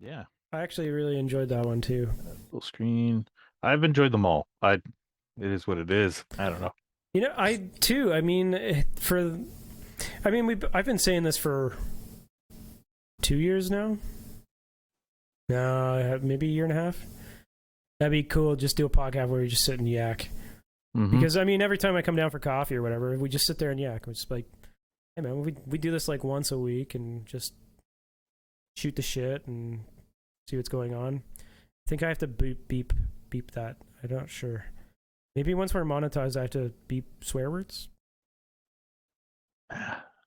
Yeah, I actually really enjoyed that one too. full screen. I've enjoyed them all. It is what it is. I don't know. I too. I mean, I've been saying this for 2 years now. No, maybe a year and a half. That'd be cool. Just do a podcast where we just sit and yak. Mm-hmm. Because I mean, every time I come down for coffee or whatever, we just sit there and yak. We're just like, hey man, we do this like once a week and just shoot the shit and see what's going on. I think I have to beep that. I'm not sure. Maybe once we're monetized, I have to beep swear words.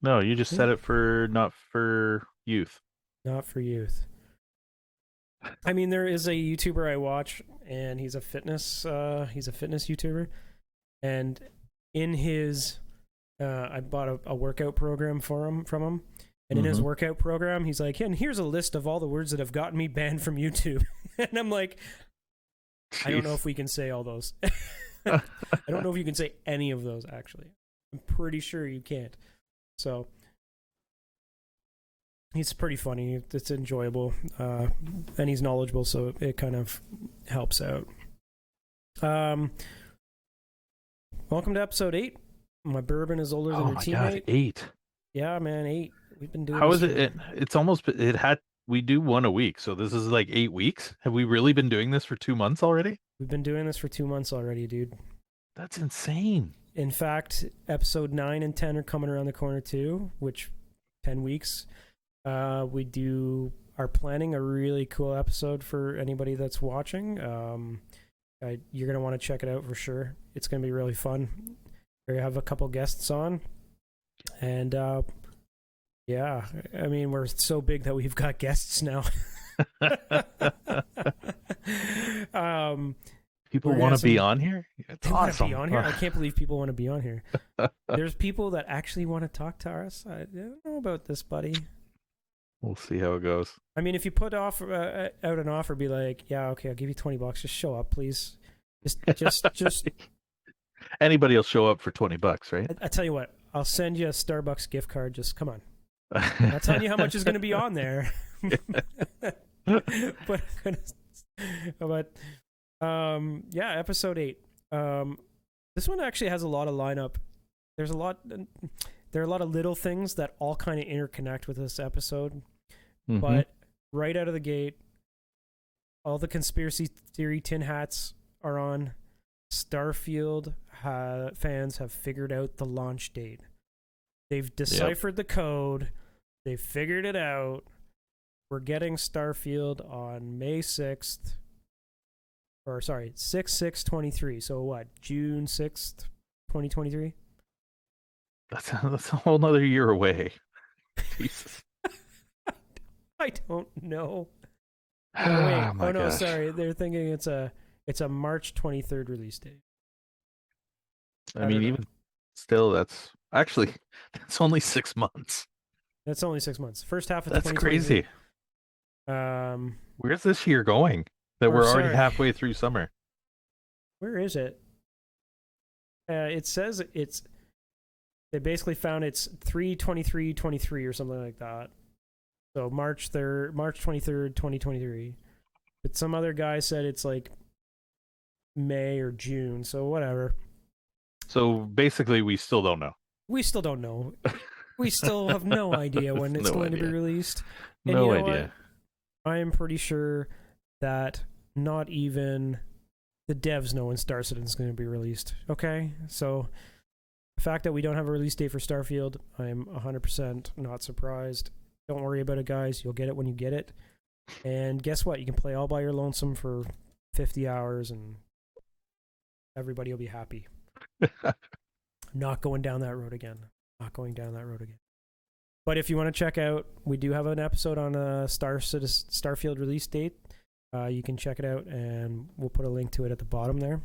No, you just Yeah. set it for not for youth. Not for youth. I mean, there is a YouTuber I watch, and he's a fitness YouTuber, and in his I bought a workout program from him. And in his Mm-hmm. workout program, he's like, and here's a list of all the words that have gotten me banned from YouTube. And I'm like, I don't know Jeez. if we can say all those. I don't know if you can say any of those, actually. I'm pretty sure you can't. So he's pretty funny. It's enjoyable. And he's knowledgeable, so it kind of helps out. Um, Welcome to episode 8. My bourbon is older than Oh your my God, teammate. 8. Yeah, man, 8. We've been doing How this is it? for. It's almost. It had. We do one a week, so this is like 8 weeks. Have we really been doing this for 2 months already? We've been doing this for 2 months already, dude. That's insane. In fact, episode 9 and 10 are coming around the corner too, which 10 weeks. We are planning a really cool episode for anybody that's watching. You're going to want to check it out for sure. It's going to be really fun. We have a couple guests on. And yeah, I mean, we're so big that we've got guests now. um, People we're gonna want have to be some on here. It's They want to be awesome. on here. I can't believe people want to be on here. There's people that actually want to talk to us. I don't know about this, buddy. We'll see how it goes. I mean, if you put out an offer, be like, yeah, okay, I'll give you $20. Just show up, please. Just. Anybody will show up for $20, right? I tell you what, I'll send you a Starbucks gift card. Just come on. I'm not telling you how much is going to be on there, but yeah, episode 8. This one actually has a lot of lineup. There are a lot of little things that all kind of interconnect with this episode. Mhm. But right out of the gate, all the conspiracy theory tin hats are on. Starfield fans have figured out the launch date. They've deciphered the code. They've figured it out. We're getting Starfield on May 6th. Or sorry, 6/6/23. So what? June 6th, 2023? That's a whole nother year away. Jesus. I don't know. Oh wait. Oh Oh my no, gosh. sorry. They're thinking it's a March 23rd release date. I I don't mean, know. even still, that's actually that's only 6 months. That's only 6 months. First half of That's 2023. crazy. Um Where's this year going? That or we're already sorry. halfway through summer. Where is it? It says they basically found it's 3/23/23 or something like that. So March 23rd, 2023. But some other guy said it's like May or June, so whatever. So basically, we still don't know. We still don't know. We still have no idea when it's No going to be idea. released. And you No know what? idea. I am pretty sure that not even the devs know when Star Citizen is going to be released. Okay? So the fact that we don't have a release date for Starfield, I'm 100% not surprised. Don't worry about it, guys. You'll get it when you get it. And guess what? You can play all by your lonesome for 50 hours and everybody will be happy. Not going down that road again. Not going down that road again. But if you want to check out, we do have an episode on a Starfield release date. You can check it out, and we'll put a link to it at the bottom there.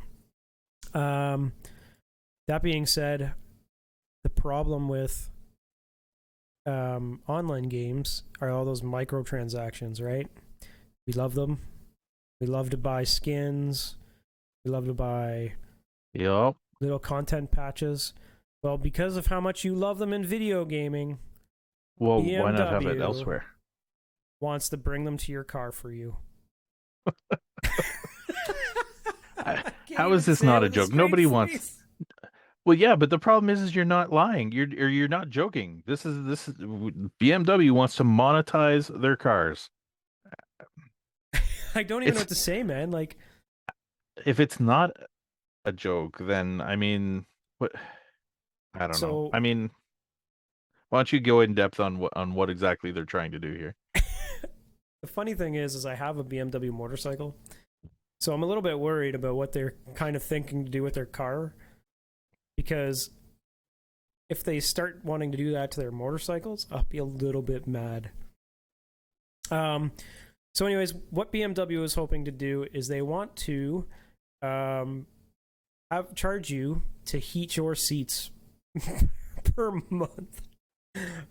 That being said, the problem with online games are all those microtransactions, right? We love them. We love to buy skins. We love to buy Yup. little content patches. Well, because of how much you love them in video gaming, Well, why not have it BMW elsewhere? wants to bring them to your car for you. I, I can't how is even this say it not a with a joke? straight Nobody wants. face. Well, yeah, but the problem is you're not lying. You're not joking. This is BMW wants to monetize their cars. I don't even know It's what to say, man. Like, if it's not a joke, then I mean, what? I don't know. so I mean, why don't you go in depth on what exactly they're trying to do here? the funny thing is I have a BMW motorcycle, so I'm a little bit worried about what they're kind of thinking to do with their car, because if they start wanting to do that to their motorcycles, I'll be a little bit mad. Um, so, anyways, what BMW is hoping to do is they want to um, charge you to heat your seats per month.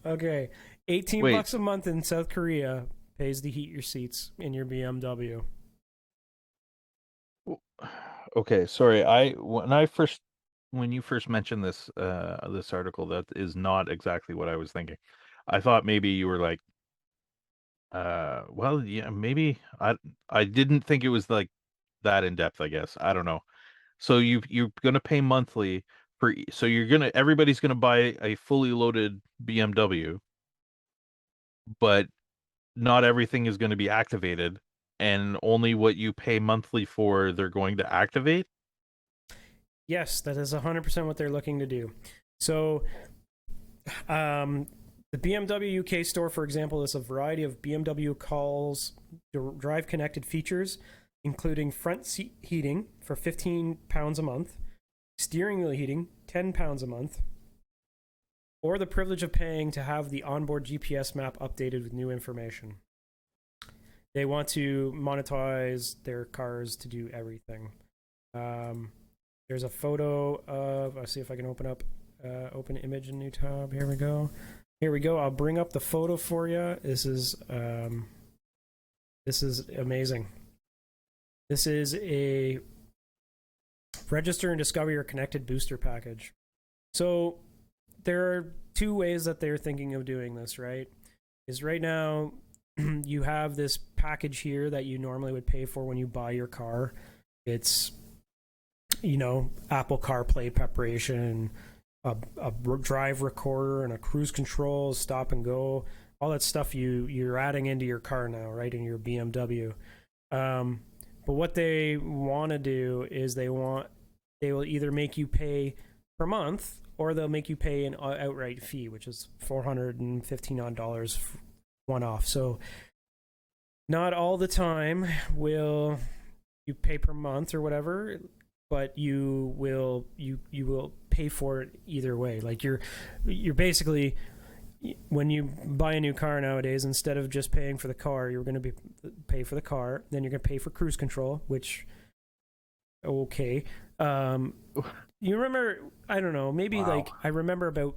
Okay, 18 Wait, bucks a month in South Korea pays to heat your seats in your BMW. okay, sorry. When you first mentioned this article, that is not exactly what I was thinking. I thought maybe you were like, well, yeah, maybe I didn't think it was like that in depth, I guess. I don't know. So you're gonna pay monthly so everybody's gonna buy a fully loaded BMW, but not everything is going to be activated, and only what you pay monthly for they're going to activate. Yes, that is 100% what they're looking to do. So, um, the BMW UK store, for example, lists a variety of BMW calls drive connected features, including front seat heating for £15 a month, steering wheel heating, £10 a month, or the privilege of paying to have the onboard GPS map updated with new information. They want to monetize their cars to do everything. Um, there's a photo of. I'll see if I can open image in new tab. Here we go. Here we go. I'll bring up the photo for you. This is amazing. This is a register and discover your connected booster package. So there are two ways that they're thinking of doing this, right? Is right now you have this package here that you normally would pay for when you buy your car. It's, Apple CarPlay preparation, a drive recorder, and a cruise control, stop and go, all that stuff you're adding into your car now, right, in your BMW. But what they want to do is they will either make you pay per month, or they'll make you pay an outright fee, which is $415 one off. So not all the time will you pay per month or whatever, but you will pay for it either way. Like you're basically, when you buy a new car nowadays, instead of just paying for the car, you're going to pay for the car, then you're going to pay for cruise control, which okay. You remember, I don't know, maybe Wow. like I remember about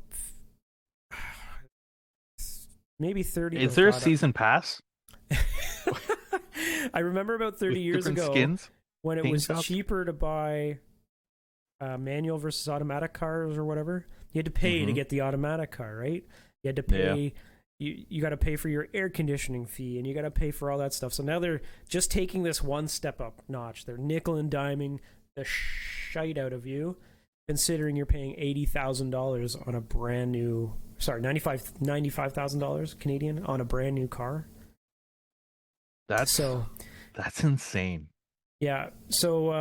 maybe 30. Is Oh there a God. season pass? I remember about 30 With years different ago skins? when it Paint was jobs? cheaper to buy manual versus automatic cars or whatever. You had to pay to get the automatic car, right? You had to Yeah. pay. You got to pay for your air conditioning fee, and you got to pay for all that stuff. So now they're just taking this one step up notch. They're nickel and diming the shite out of you, considering you're paying $80,000 on a brand new, sorry, $95,000 Canadian on a brand new car. That's So that's insane. yeah, so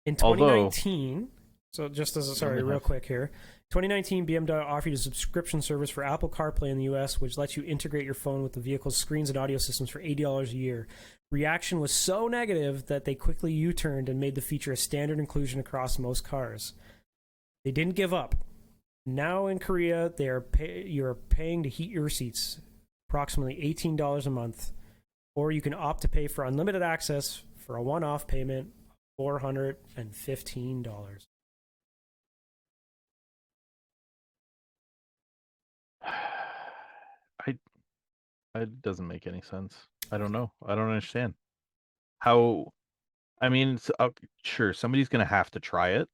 in Although 2019, so just as a, let sorry, me real have quick here, 2019 BMW offered a subscription service for Apple CarPlay in the US, which lets you integrate your phone with the vehicle's screens and audio systems for $80 a year. Reaction was so negative that they quickly U-turned and made the feature a standard inclusion across most cars. They didn't give up. Now in Korea, you're paying to heat your seats, approximately $18 a month, or you can opt to pay for unlimited access for a one-off payment of $415. I it doesn't make any sense. I don't know. I don't understand. How I mean, sure, somebody's gonna have to try it,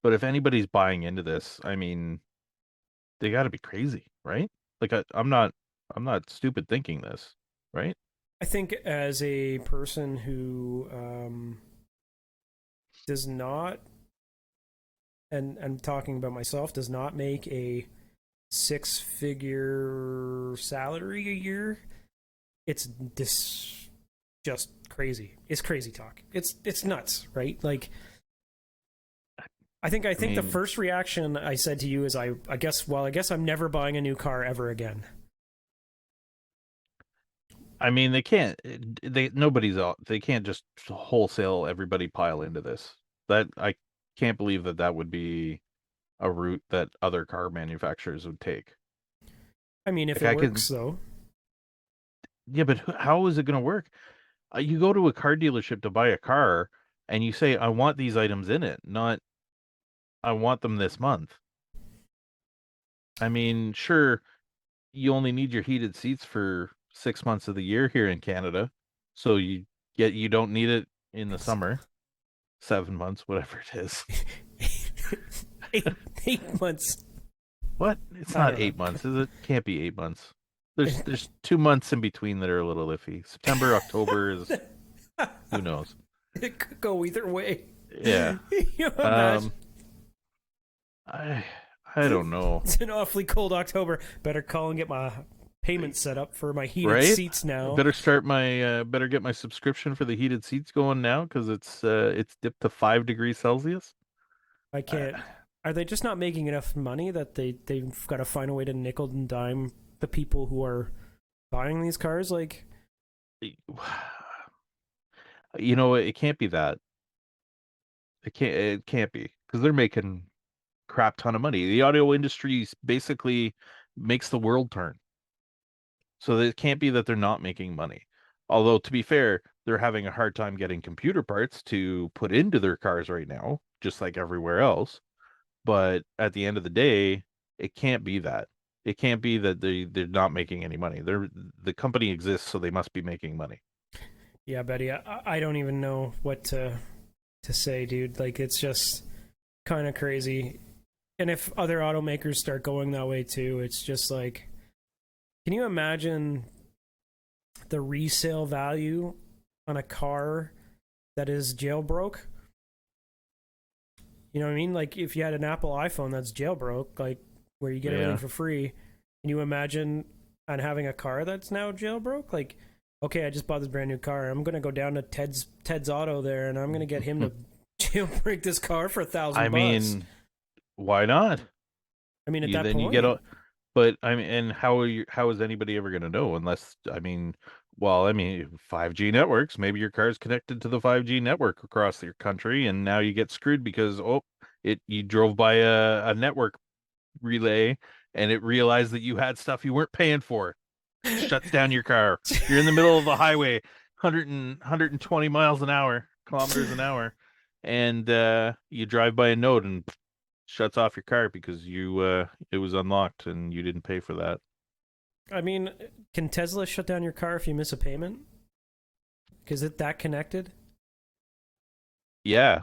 but if anybody's buying into this, I mean, they got to be crazy, right? Like I'm not stupid thinking this. right? I think as a person who does not, and I'm talking about myself, does not make a six-figure salary a year, it's just crazy. It's crazy talk. It's nuts, right? Like I I think the mean, first reaction I said to you is I guess I'm never buying a new car ever again. they can't. They can't just wholesale everybody pile into this. That I can't believe that that would be a route that other car manufacturers would take. I mean, if Like it I can, works though. yeah, but how is it going to work? You go to a car dealership to buy a car, and you say, "I want these items in it," not "I want them this month." Sure, you only need your heated seats for 6 months of the year here in Canada, so you don't need it in the summer, 7 months, whatever it is. eight, 8 months. What? It's I not don't know. 8 months, is it? Can't be 8 months. There's 2 months in between that are a little iffy. September, October is who knows. It could go either way. Yeah. You imagine? Um, I I don't know. It's an awfully cold October. Better call and get my payment set up for my heated Right? seats now. Better get my subscription for the heated seats going now because it's dipped to 5 degrees Celsius. I Uh, can't. Are they just not making enough money that they've got to find a way to nickel and dime the people who are buying these cars? Like, it can't be that. It can't be because they're making crap ton of money. The audio industry basically makes the world turn. So it can't be that they're not making money. Although to be fair, they're having a hard time getting computer parts to put into their cars right now, just like everywhere else. But at the end of the day, it can't be that. It can't be that they're not making any money. The company exists, so they must be making money. yeah, Betty, I don't even know what to say, dude. Like, it's just kind of crazy. And if other automakers start going that way too, it's just like, can you imagine the resale value on a car that is jailbroke? You know what I mean? Like if you had an Apple iPhone that's jailbroke, like where you get everything Yeah. for free, can you imagine on having a car that's now jailbroke? Like, okay, I just bought this brand new car. I'm gonna go down to Ted's Auto there, and I'm gonna get him to jailbreak this car for a I thousand bucks. mean, why not? I mean, at You that then you get point, a but and how is anybody ever going to know unless 5G networks, maybe your car's connected to the 5G network across your country and now you get screwed because it you drove by a network relay and it realized that you had stuff you weren't paying for. Shuts down your car. You're in the middle of the highway, 120 miles an hour, kilometers an hour, and you drive by a node and shuts off your car because it was unlocked and you didn't pay for that. I mean, can Tesla shut down your car if you miss a payment? Is it that connected? Yeah.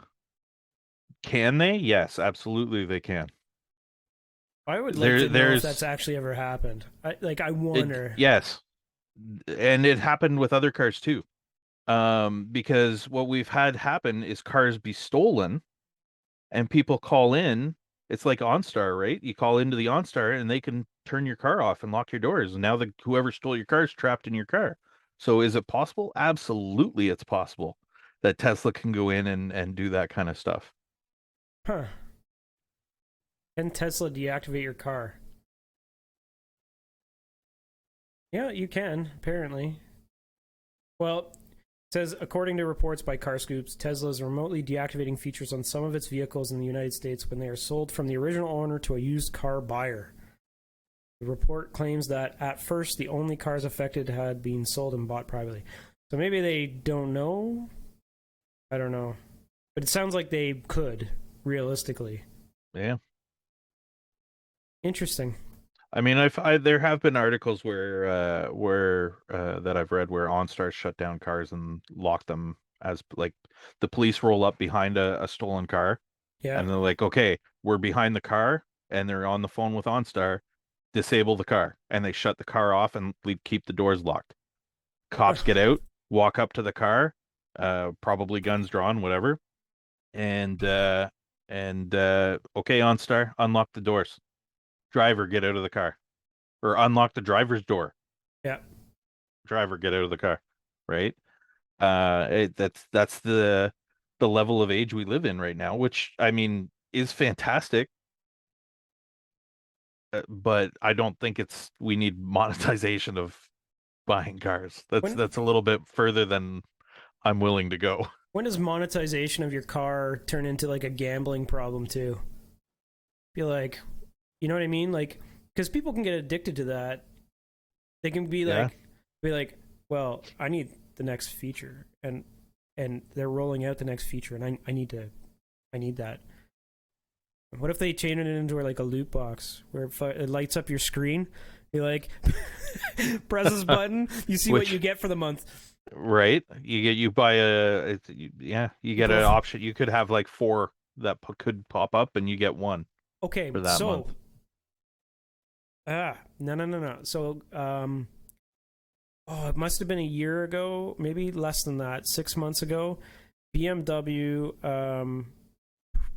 Can they? Yes, absolutely they can. I would like There to know if that's there's actually ever happened. I it wonder. yes. And it happened with other cars too. Because what we've had happen is cars be stolen and people call in. It's like OnStar, right? You call into the OnStar and they can turn your car off and lock your doors. And now whoever stole your car is trapped in your car. So is it possible? Absolutely, it's possible that Tesla can go in and do that kind of stuff. Huh. Can Tesla deactivate your car? Yeah, you can, apparently. Well, it says, according to reports by Car Scoops, Tesla is remotely deactivating features on some of its vehicles in the United States when they are sold from the original owner to a used car buyer. The report claims that at first the only cars affected had been sold and bought privately. So maybe they don't know? I don't know. But it sounds like they could, realistically. Yeah. Interesting. There have been articles where that I've read where OnStar shut down cars and locked them as like the police roll up behind a stolen car Yeah. and they're like, okay, we're behind the car and they're on the phone with OnStar, disable the car and they shut the car off and keep the doors locked. Cops get out, walk up to the car, probably guns drawn, whatever, and okay, OnStar, unlock the doors. Driver, get out of the car, or unlock the driver's door. Yeah. Driver, get out of the car, right? That's the level of age we live in right now, which I mean is fantastic, but I don't think it's we need monetization of buying cars. When That's a little bit further than I'm willing to go. when does monetization of your car turn into like a gambling problem too? Be like, you know what I mean? Like, because people can get addicted to that. They can Yeah. be like, well, I need the next feature, and they're rolling out the next feature, and I need that. What if they change it into like a loot box where it lights up your screen? You like press this button, you see what Which you get for the month. right, you buy yeah, you get People an are option. You could have like four that could pop up, and you get one okay. for that So month. no. So oh, it must have been a year ago, maybe less than that, 6 months ago. BMW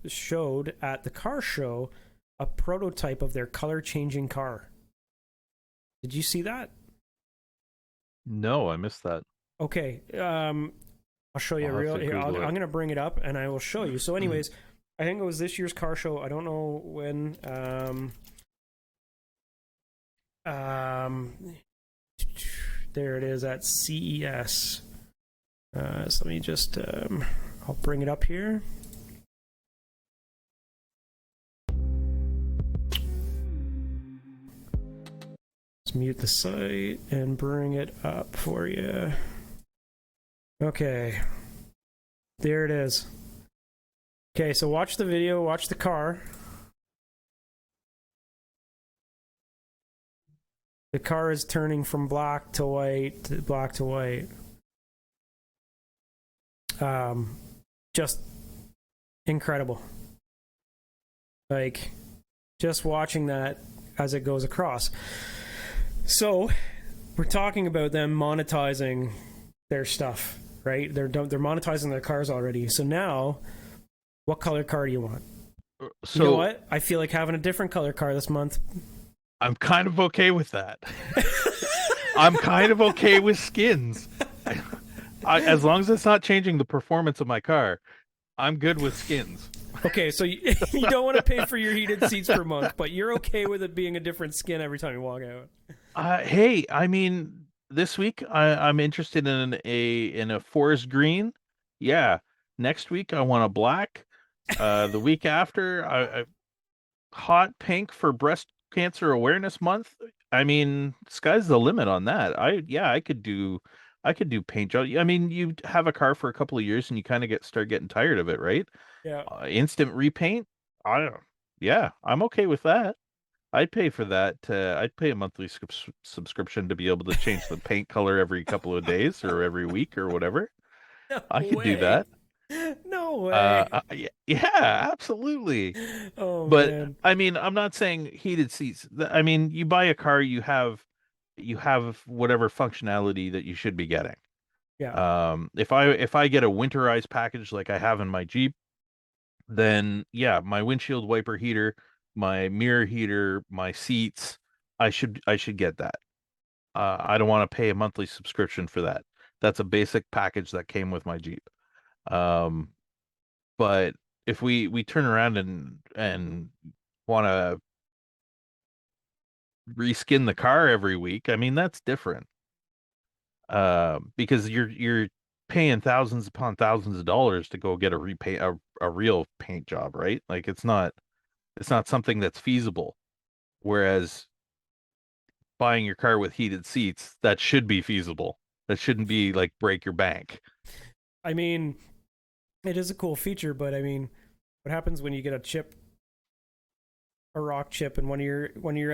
showed at the car show a prototype of their color changing car. Did you see that? No, I missed that. Okay. I'll show you I'll have real to here. Google I'm it. gonna bring it up and I will show you. So, anyways, I think it was this year's car show. I don't know when. Um, there it is at CES. So let me just. I'll bring it up here. Let's mute the site and bring it up for you. Okay. There it is. Okay, so watch the video, watch the car. The car is turning from black to white to black to white. Just incredible. Like, just watching that as it goes across. So, we're talking about them monetizing their stuff, right? They're monetizing their cars already. So now, what color car do you want? You know So what? I feel like having a different color car this month. I'm kind of okay with that. I'm kind of okay with skins. As long as it's not changing the performance of my car, I'm good with skins. Okay, so you don't want to pay for your heated seats per month, but you're okay with it being a different skin every time you walk out. Hey, I mean, this week I'm interested in a forest green. Yeah. Next week I want a black. The week after I hot pink for breast cancer awareness month. I mean, sky's the limit on that. Yeah, I could do paint job. I mean, you have a car for a couple of years and you kind of start getting tired of it, right? Yeah. Instant repaint. I don't. Yeah, I'm okay with that. I'd pay for that. I'd pay a monthly subscription to be able to change the paint color every couple of days or every week or whatever. No I could do way. that. No way. Yeah, absolutely. Oh But man. I mean, I'm not saying heated seats. I mean, you buy a car, you have whatever functionality that you should be getting. Yeah. If I get a winterized package like I have in my Jeep, then yeah, my windshield wiper heater, my mirror heater, my seats, I should get that. I don't want to pay a monthly subscription for that. That's a basic package that came with my Jeep. Um, but if we turn around and want to reskin the car every week, I mean that's different. Because you're paying thousands upon thousands of dollars to go get a repaint a real paint job, right? Like it's not something that's feasible. Whereas buying your car with heated seats, that should be feasible. That shouldn't be like break your bank. I mean, it is a cool feature, but I mean, what happens when you get a rock chip, and one of your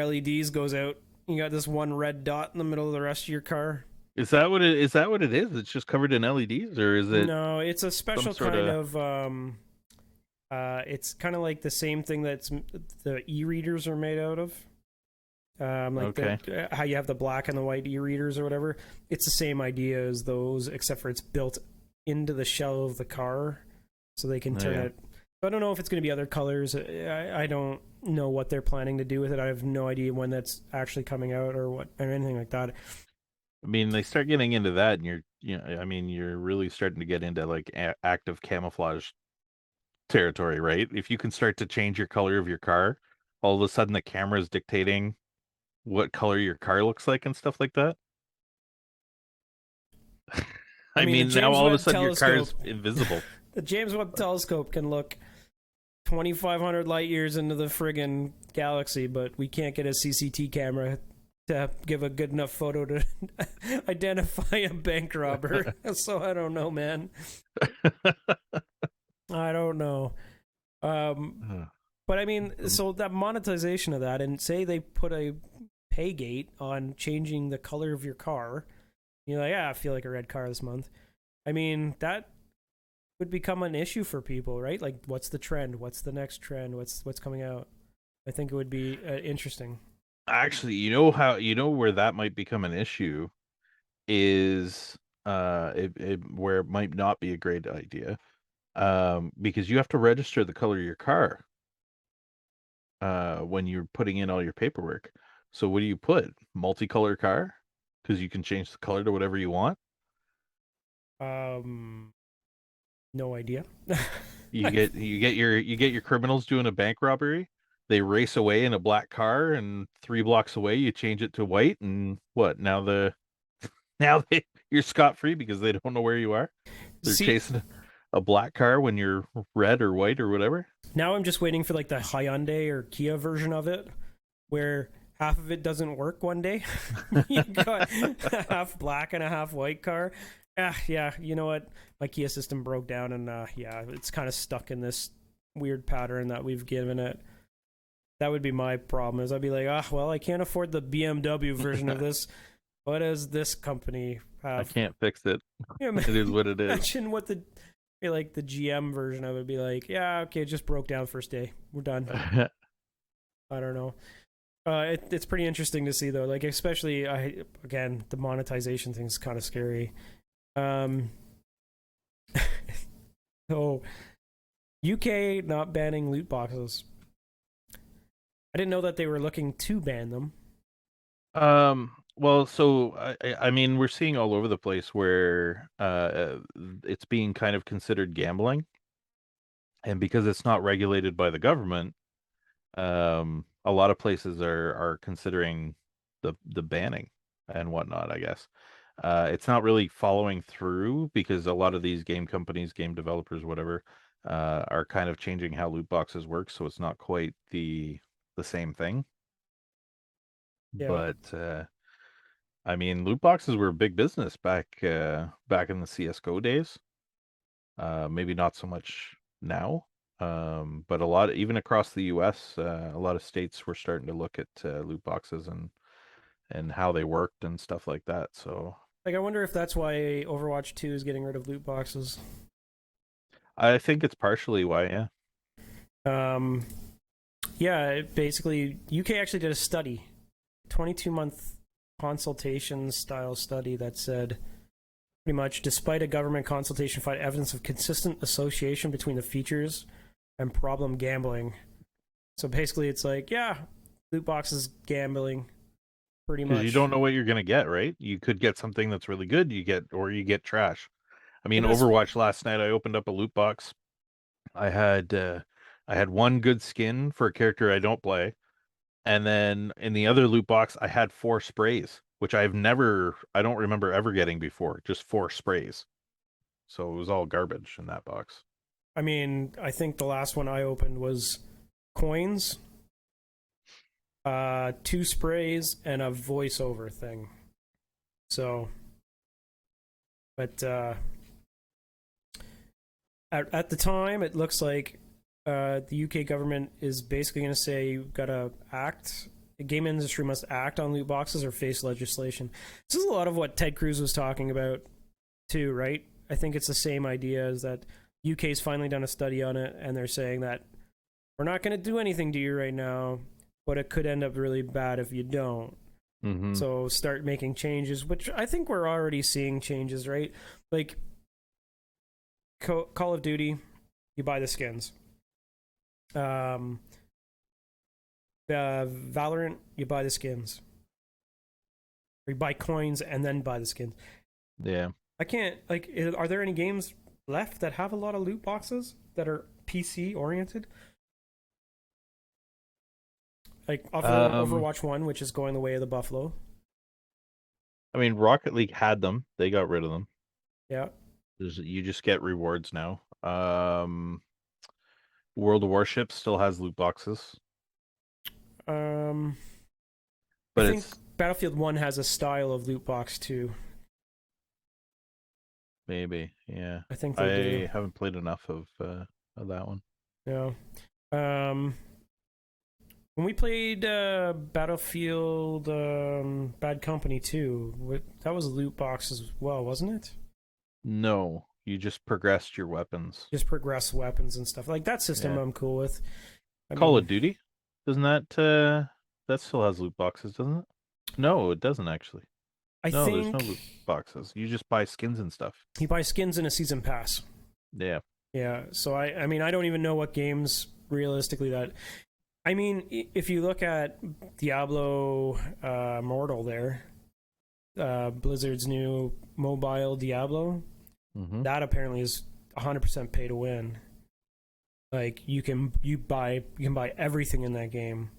LEDs goes out? You got this one red dot in the middle of the rest of your car. Is that what it is? It's just covered in LEDs, or is it No, it's a some special sort kind of of it's kind of like the same thing that's the e-readers are made out of. Like Okay. how you have the black and the white e-readers or whatever. It's the same idea as those, except for it's built into the shell of the car, so they can Oh, turn yeah. it. I don't know if it's going to be other colors. I don't know what they're planning to do with it. I have no idea when that's actually coming out or what or anything like that. I mean, they start getting into that, and I mean, you're really starting to get into like active camouflage territory, right? If you can start to change your color of your car, all of a sudden the camera is dictating what color your car looks like and stuff like that. I I mean, the mean, now James all of a Webb sudden your car telescope, is invisible. the James Webb telescope can look 2,500 light years into the friggin' galaxy, but we can't get a CCT camera to give a good enough photo to identify a bank robber. So I don't know, man. I don't know. Um, Uh, but I mean, um, so that monetization of that, and say they put a pay gate on changing the color of your car. You're like, yeah, I feel like a red car this month. I mean, that would become an issue for people, right? Like, what's the trend? What's the next trend? What's coming out? I think it would be interesting. Actually, you know where that might become an issue is where it might not be a great idea. Because you have to register the color of your car when you're putting in all your paperwork. So what do you put? Multicolor car? Because you can change the color to whatever you want. Um, no idea. You get your criminals doing a bank robbery. They race away in a black car, and 3 blocks away you change it to white, and what? You're scot free because they don't know where you are. They're See, chasing a black car when you're red or white or whatever. now I'm just waiting for like the Hyundai or Kia version of it, where half of it doesn't work one day. You got a half black and a half white car. Yeah, you know what? My Kia system broke down, and yeah, it's kind of stuck in this weird pattern that we've given it. That would be my problem. Is I'd be like, well, I can't afford the BMW version of this. What does this company I have? can't fix it. You know, It is what it is. imagine what like the GM version of it would be like. Yeah, okay, it just broke down first day. We're done. I don't know. It's pretty interesting to see though. Like especially, again, the monetization thing is kind of scary. Um, so UK not banning loot boxes. I didn't know that they were looking to ban them. Well, so I mean, we're seeing all over the place where it's being kind of considered gambling, and because it's not regulated by the government, a lot of places are considering the banning and whatnot, I guess. It's not really following through because a lot of these game companies, game developers, whatever, are kind of changing how loot boxes work, so it's not quite the same thing. Yeah, But I mean, loot boxes were a big business back in the CS:GO days. Maybe not so much now. But a lot, even across the US, a lot of states were starting to look at loot boxes and how they worked and stuff like that. So like I wonder if that's why Overwatch 2 is getting rid of loot boxes. I think it's partially why, yeah. Um, yeah, basically, UK actually did a study, 22-month consultation style study that said pretty much, despite a government consultation, find evidence of consistent association between the features and problem gambling. So basically, it's like, yeah, loot boxes gambling, pretty Because you don't much. know what you're gonna get, right? You could get something that's really good, you get trash. I Yeah, mean, but it's Overwatch last night, I opened up a loot box. I had uh, I had one good skin for a character I don't play. And then in the other loot box, I had 4 sprays, which I don't remember ever getting before, just 4 sprays. So it was all garbage in that box. I mean, I think the last one I opened was coins, 2 sprays, and a voiceover thing. So, but at the time, it looks like the UK government is basically going to say you've got to act. The game industry must act on loot boxes or face legislation. This is a lot of what Ted Cruz was talking about too, right? I think it's the same idea as that UK's finally done a study on it, and they're saying that we're not going to do anything to you right now. but it could end up really bad if you don't. Mm-hmm. So start making changes, which I think we're already seeing changes, right? Like Call of Duty, you buy the skins. Um, Valorant, you buy the skins. Or you buy coins and then buy the skins. Yeah. I can't, like, are there any games left that have a lot of loot boxes that are PC oriented? Like Um, Overwatch 1, which is going the way of the Buffalo. I mean, Rocket League had them. They got rid of them. Yeah. You just get rewards now. World of Warships still has loot boxes, Um, I but think it's Battlefield 1 has a style of loot box too. maybe, yeah. I think they do. I haven't played enough of that one. Yeah. Um, when we played Battlefield Bad Company 2, that was a loot box as well, wasn't it? No, you just progressed your weapons. Just progress weapons and stuff. Like that system Yeah. I'm cool with. I Call of mean, Duty, doesn't that still has loot boxes, doesn't it? No, it doesn't actually. I No, there's no think loot boxes. You just buy skins and stuff. you buy skins in a season pass. Yeah. Yeah, so I mean, I don't even know what games realistically that. I mean, if you look at Diablo Immortal there, Blizzard's new mobile Diablo, Mm-hmm. that apparently is 100% pay to win. Like you buy everything in that game,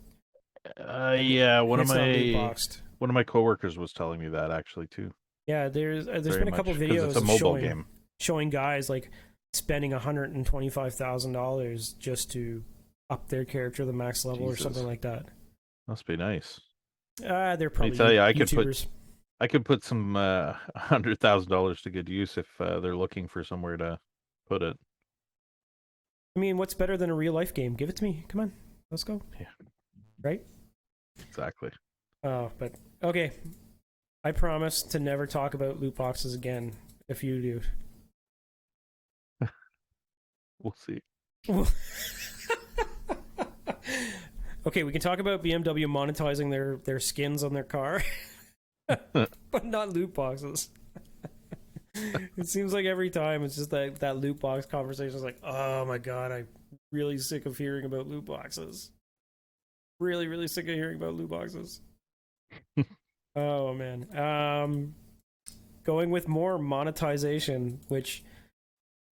Yeah, and it's not loot boxed. one of my coworkers was telling me that actually too. Yeah, there's Very been a couple much because it's videos a of mobile game. showing guys like spending $125,000 just to up their character to the max level or Jesus, something like that. must be nice. They're Let me probably tell you, YouTubers. I could put some $100,000 to good use if they're looking for somewhere to put it. I mean, what's better than a real life game? Give it to me. Come on, let's go. Yeah, Right? exactly. Oh, but okay. I promise to never talk about loot boxes again. If you do. We'll see. Okay, we can talk about BMW monetizing their skins on their car, but not loot boxes. It seems like every time it's just that loot box conversation is like, oh my god, I'm really sick of hearing about loot boxes. Really, really sick of hearing about loot boxes. Oh man. Going with more monetization, which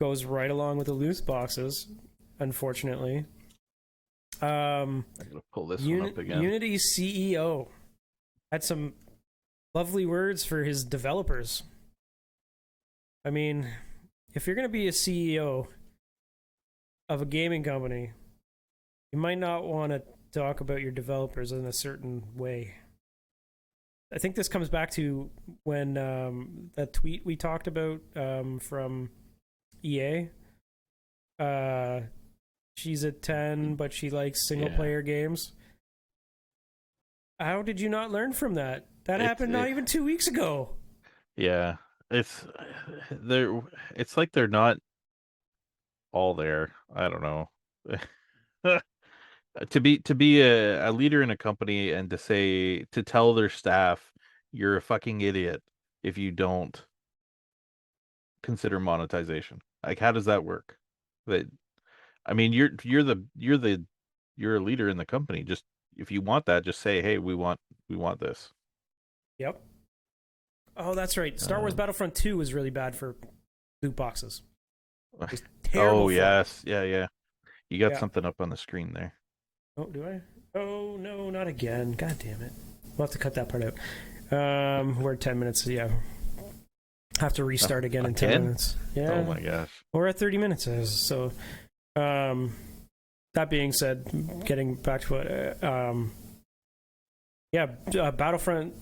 goes right along with the loot boxes, unfortunately. I'm gonna pull this one up again. Unity's CEO had some lovely words for his developers. I mean, if you're going to be a CEO of a gaming company, you might not want to talk about your developers in a certain way. I think this comes back to when that tweet we talked about from EA. She's a 10, but she likes single player games. How did you not learn from that? That happened not even 2 weeks ago. Yeah, it's they're it's like they're not all there. I don't know. To be a leader in a company and to tell their staff you're a fucking idiot if you don't consider monetization. Like how does that work? That I mean you're a leader in the company. Just if you want that, just say, hey, we want this. Yep. Oh, that's right. Star Wars Um, Battlefront 2 was really bad for loot boxes. Just oh terrible for it. yes, yeah. You got Yeah. something up on the screen there. Oh, do I? Oh, no, not again. God damn it. We'll have to cut that part out. We're at 10 minutes. Yeah. Have to restart again in 10 Again? minutes. Yeah. Oh my gosh. We're at 30 minutes. So, that being said, getting back to it, Battlefront,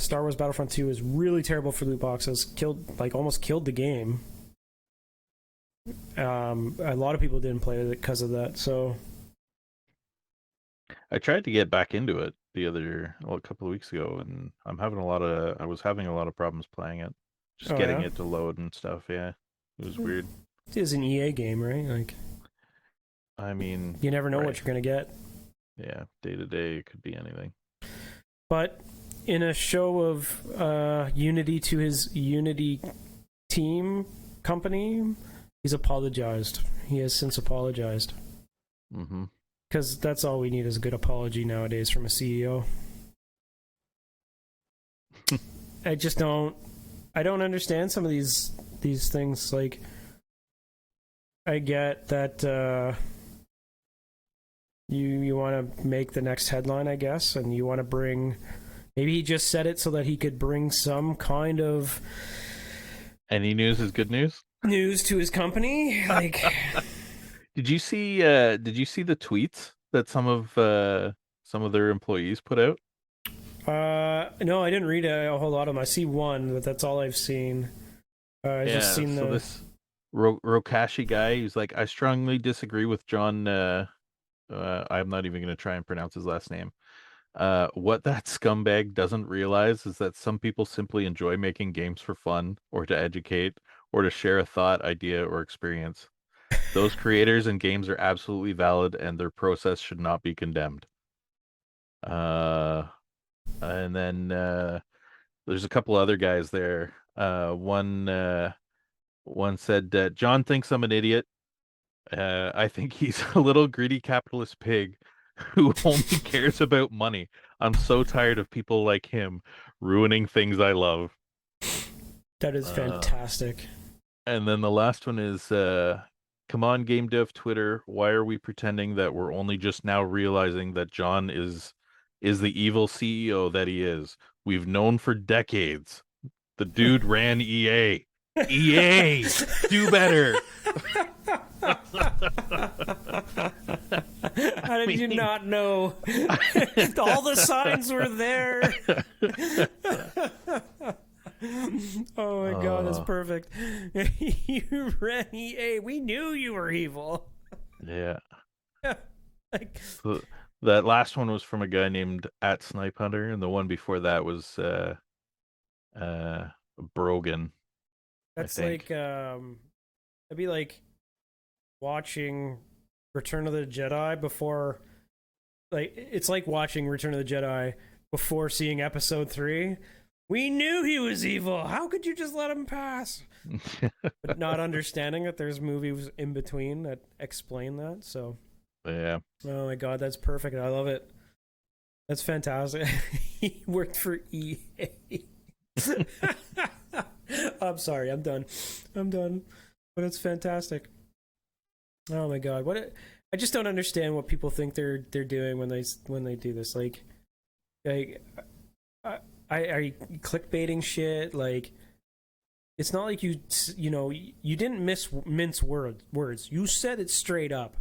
Star Wars Battlefront 2 is really terrible for loot boxes. Almost killed the game. A lot of people didn't play it because of that. So I tried to get back into it a couple of weeks ago, and I was having a lot of problems playing it, just getting it to load and stuff. Yeah, it was weird. It is an EA game, right? Like, I mean, you never know right. what you're gonna get. Yeah, day to day, it could be anything. But in a show of unity to his Unity team company, he's apologized. He has since apologized. Mm-hmm. Because that's all we need is a good apology nowadays from a CEO. I just don't. I don't understand some of these things. Like, I get that you want to make the next headline, I guess, and you want to bring. Maybe he just said it so that he could bring some kind of Any news is good news. news to his company. Like, Did you see the tweets that some of their employees put out? no, I didn't read a whole lot of them. I see one, but that's all I've seen. I just Yeah, seen so the. this Rokashi guy, he's like, I strongly disagree with John. I'm not even going to try and pronounce his last name. What that scumbag doesn't realize is that some people simply enjoy making games for fun, or to educate, or to share a thought, idea, or experience. Those creators and games are absolutely valid, and their process should not be condemned. Uh, and then there's a couple other guys there. One said, John thinks I'm an idiot. I think he's a little greedy capitalist pig who only cares about money. I'm so tired of people like him ruining things I love. That is Uh, fantastic. and then the last one is, come on, game dev Twitter. Why are we pretending that we're only just now realizing that John is the evil CEO that he is? We've known for decades. The dude ran EA. EA, do better. How did you not know? All the signs were there. Oh my god, that's uh, perfect. You ran EA. We knew you were evil. yeah. Like, So that last one was from a guy named at Snipe Hunter, and the one before that was uh Brogan, I that's think. like it'd be like watching Return of the Jedi before, like, it's like watching Return of the Jedi before seeing episode 3. We knew he was evil. How could you just let him pass? But not understanding that there's movies in between that explain that. So, Yeah. oh my god, that's perfect. I love it. That's fantastic. He worked for EA. I'm sorry. I'm done. I'm done. But it's fantastic. Oh my god, I just don't understand what people think they're doing when they do this. Like, are you clickbaiting shit? Like, it's not like you didn't mince words. You said it straight up.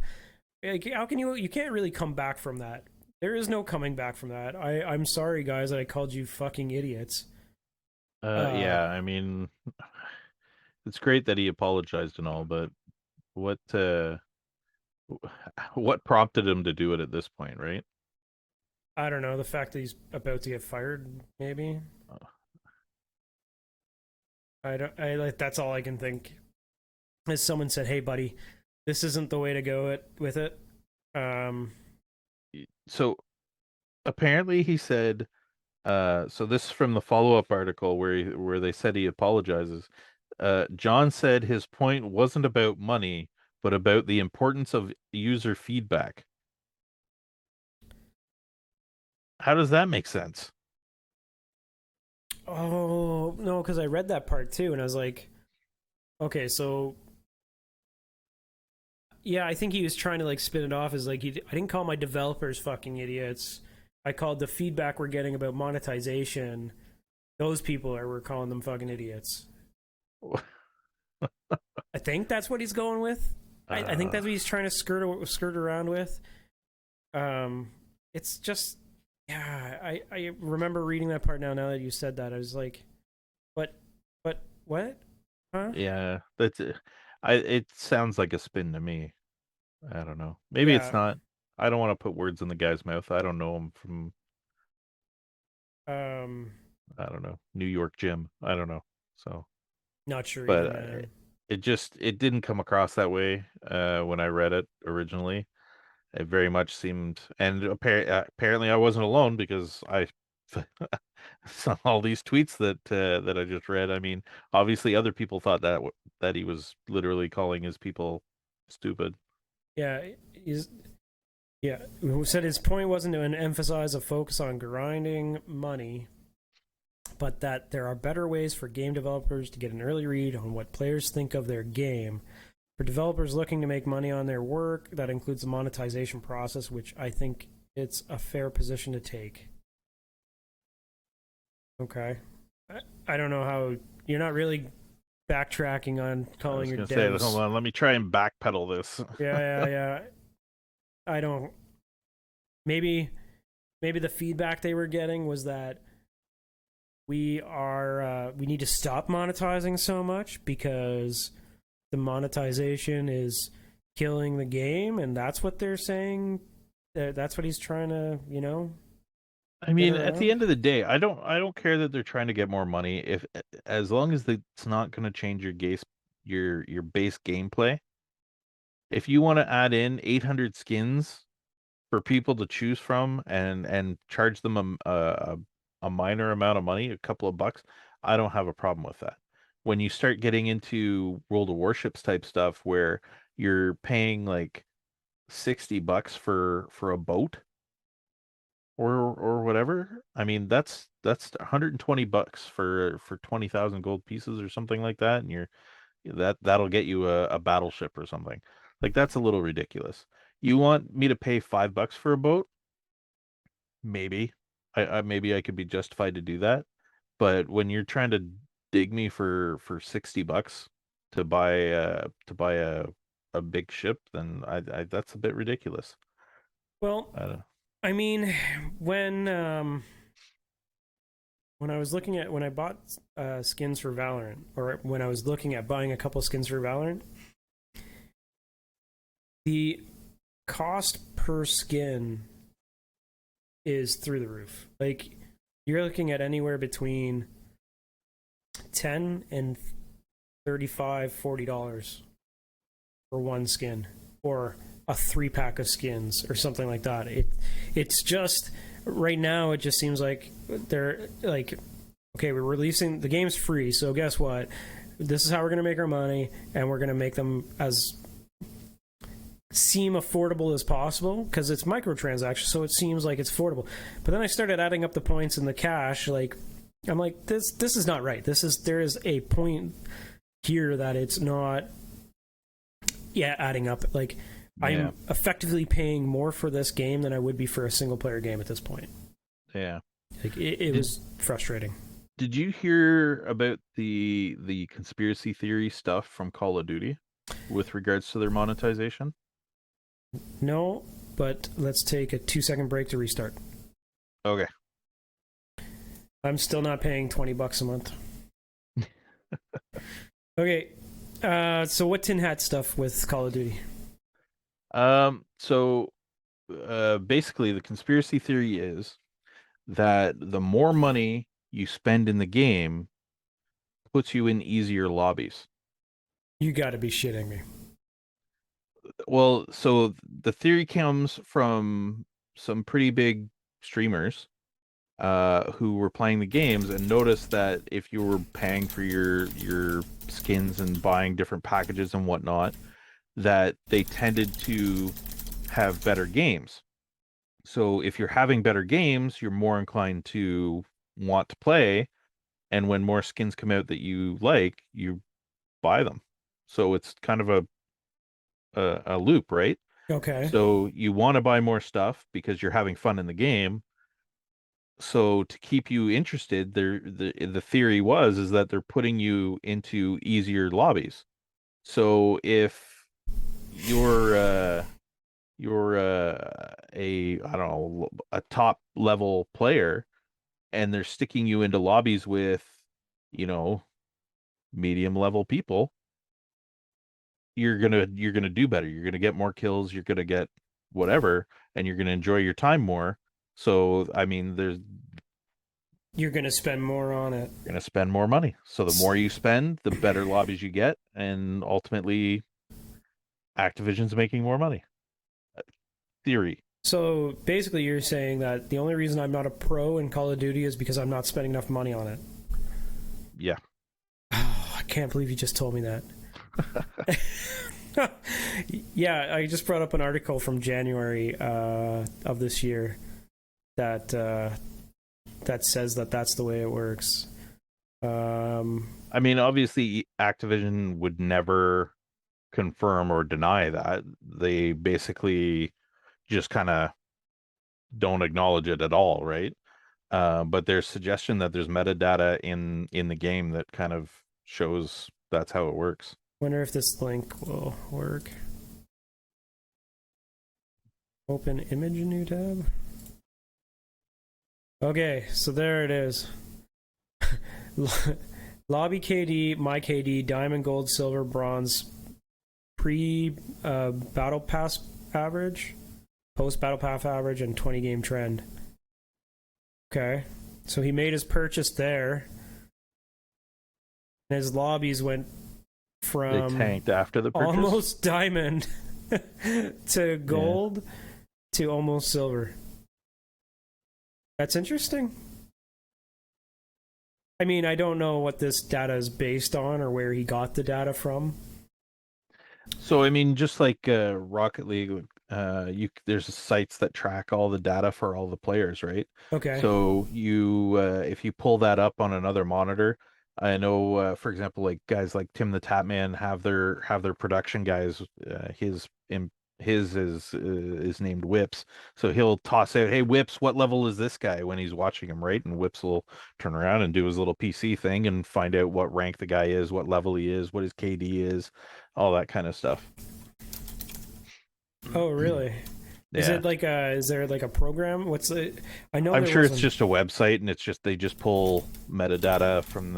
Like, how can you can't really come back from that? There is no coming back from that. I'm sorry, guys, that I called you fucking idiots. Uh, Yeah, I mean, it's great that he apologized and all, but what uh what prompted him to do it at this point, right? I don't know, the fact that he's about to get fired, maybe. Uh, I don't. I like that's all I can think. As someone said, "Hey, buddy, this isn't the way to go with it." Um, So apparently he said, so this is from the follow-up article where they said he apologizes. John said his point wasn't about money, but about the importance of user feedback. How does that make sense? oh no, because I read that part too, and I was like, okay, so yeah, I think he was trying to like spin it off as like I didn't call my developers fucking idiots. I called the feedback we're getting about monetization. Those people we're calling them fucking idiots. I think that's what he's going with. I think Uh, that's what he's trying to skirt around with. Um, it's just, yeah. I remember reading that part now. Now that you said that, I was like, but what? Huh? yeah, that's it. It sounds like a spin to me. I don't know. Maybe it's Yeah. not. I don't want to put words in the guy's mouth. I don't know him from, Um, I don't know, New York Jim. I don't know. So, not sure but either, man. it didn't come across that way when I read it originally. It very much seemed, and apparently I wasn't alone because I saw all these tweets that I just read. I mean, obviously other people thought that he was literally calling his people stupid. Yeah, he's yeah. Who said his point wasn't to emphasize a focus on grinding money, but that there are better ways for game developers to get an early read on what players think of their game. For developers looking to make money on their work, that includes the monetization process, which I think it's a fair position to take. Okay. I don't know how you're not really backtracking on I calling was your gonna say, hold devs. on, let me try and backpedal this. Yeah. I don't. Maybe, maybe the feedback they were getting was that we need to stop monetizing so much because the monetization is killing the game, and that's what they're saying. That's what he's trying to, I get mean, at the around. end of the day, I don't care that they're trying to get more money if as long as it's not going to change your base gameplay. If you want to add in 800 skins for people to choose from and charge them a minor amount of money, a couple of bucks, I don't have a problem with that. When you start getting into World of Warships type stuff where you're paying like $60 for a boat or whatever, I mean that's $120 for 20,000 gold pieces or something like that, and that'll get you a battleship or something. Like that's a little ridiculous. You want me to pay $5 for a boat? Maybe. Maybe I could be justified to do that. But when you're trying to dig me for $60 to buy a big ship, then I that's a bit ridiculous. Well, I don't, I mean, when um, when I was looking at when I bought skins for Valorant, or when I was looking at buying a couple skins for Valorant, the cost per skin is through the roof. Like you're looking at anywhere between 10 and 35, $40 for one skin, or a 3 pack of skins, or something like that. It's just right now. It just seems like they're like, okay, we're releasing the game's free, so guess what? This is how we're gonna make our money, and we're gonna make them as seem affordable as possible because it's microtransactions, so it seems like it's affordable. But then I started adding up the points and the cash. Like I'm like, this is not right. There is a point here that it's not, yeah, adding up. Like yeah, I'm effectively paying more for this game than I would be for a single player game at this point. yeah. Like it Did was frustrating. did you hear about the conspiracy theory stuff from Call of Duty with regards to their monetization? No, but let's take a 2 second break to restart. Okay. I'm still not paying $20 a month. Okay, so what tin hat stuff with Call of Duty? So basically the conspiracy theory is that the more money you spend in the game puts you in easier lobbies. You got to be shitting me. Well, so the theory comes from some pretty big streamers who were playing the games and noticed that if you were paying for your skins and buying different packages and whatnot, that they tended to have better games. So if you're having better games, you're more inclined to want to play, and when more skins come out that you like, you buy them. So it's kind of a loop, right? Okay. So you want to buy more stuff because you're having fun in the game. So to keep you interested, the theory was is that they're putting you into easier lobbies. So if you're a I don't know a top level player and they're sticking you into lobbies with, you know, medium level people, you're gonna do better. You're gonna get more kills, you're gonna get whatever, and you're gonna enjoy your time more. So I mean, You're going to spend more on it. you're gonna spend more money. So the more you spend, the better lobbies you get, and ultimately Activision's making more money. theory. So basically, you're saying that the only reason I'm not a pro in Call of Duty is because I'm not spending enough money on it. Yeah. Oh, I can't believe you just told me that. Yeah, I just brought up an article from January of this year that that says that that's the way it works. I mean, obviously, Activision would never confirm or deny that. They basically just kind of don't acknowledge it at all, right? But there's suggestion that there's metadata in the game that kind of shows that's how it works. Wonder if this link will work. Open image in new tab. Okay, so there it is. Lobby KD, my KD, diamond, gold, silver, bronze, pre battle pass average, post battle pass average, and 20 game trend. Okay, so he made his purchase there, and his lobbies went They from tanked after the purchase. almost diamond to gold to almost silver. That's interesting. I mean, I don't know what this data is based on or where he got the data from. So I mean, just like Rocket League, there's sites that track all the data for all the players, right? Okay. So you if you pull that up on another monitor, I know for example, like guys like Tim the Tapman have their production guys. His is named Whips, so he'll toss out, "Hey Whips, what level is this guy?" when he's watching him, right? And Whips will turn around and do his little PC thing and find out what rank the guy is, what level he is, what his KD is, all that kind of stuff. Oh, really? Is Yeah. it like a? Is there like a program? What's it? I know I'm there sure was it's an. just a website and it's just they just pull metadata from